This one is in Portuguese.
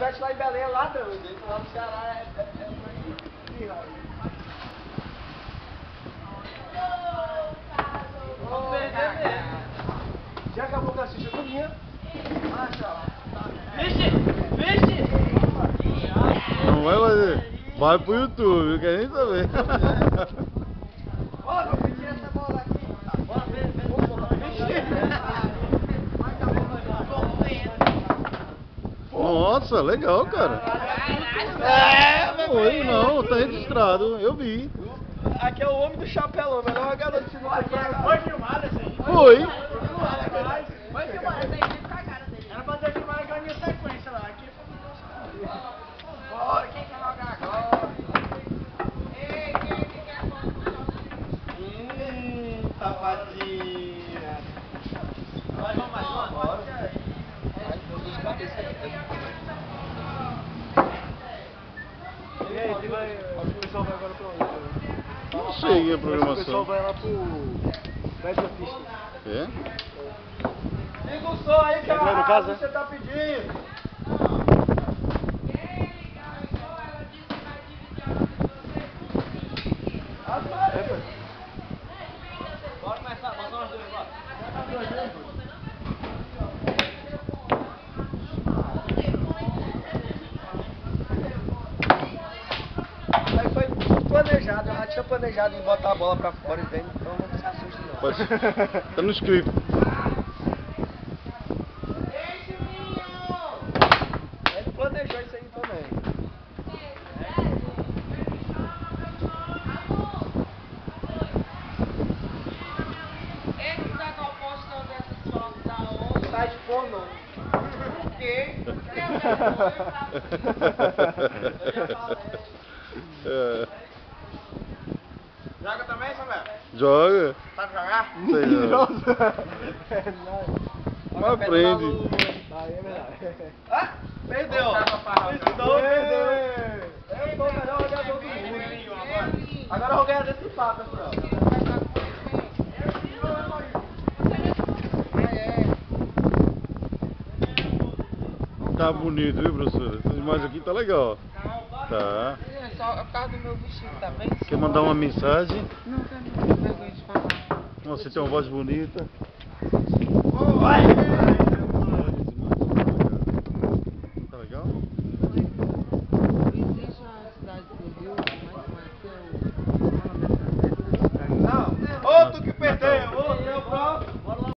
pivete lá em Belém é ladrão, lá no Ceará é vamos perder mesmo. Já acabou com a ficha cominha. Vixe! Vixe! Não vai fazer. Vai pro YouTube, quer nem saber. Ó, vou pedir essa bola aqui. Bora ver, Nossa, legal, cara. Foi, não, tá registrado, eu vi. Aqui é o homem do chapelão, melhor jogador de segunda. Foi filmado esse aí? Foi. Foi filmado, esse aí sempre cagaram dele. Era pra ter filmado igual em sequência lá. Aqui bora, quem quer jogar agora? Ei, quem quer safadinha. Vai, vamos mais uma? Bora. E aí, o pessoal vai agora pra onde? Não sei a programação. O pessoal vai lá pro Metro Pista. É? Liga o som aí que no caso, você tá pedindo. Bora começar, bota nós dois, bora. Aí foi tudo planejado, eu já tinha planejado em botar a bola pra fora e vem, então não se assuste não. Pode. Tá no script. Ele planejou isso aí também. Ele tá postando essas fotos da onda. Sai de fome não. Por quê? Joga também, Samuel? Joga. Sabe jogar? Sei não. Mas aprende. Aí é verdade. Ah, perdeu. Perdeu. Eu sou o melhor jogador do mundo. Agora eu vou ganhar desse papo, pessoal. Tá bonito, viu, professor? Essa imagem aqui tá legal. Tá. É só por causa do meu vestido, tá bem? Quer mandar uma mensagem? Não, não tenho vergonha de falar. Nossa, você tem uma voz bonita. Vai!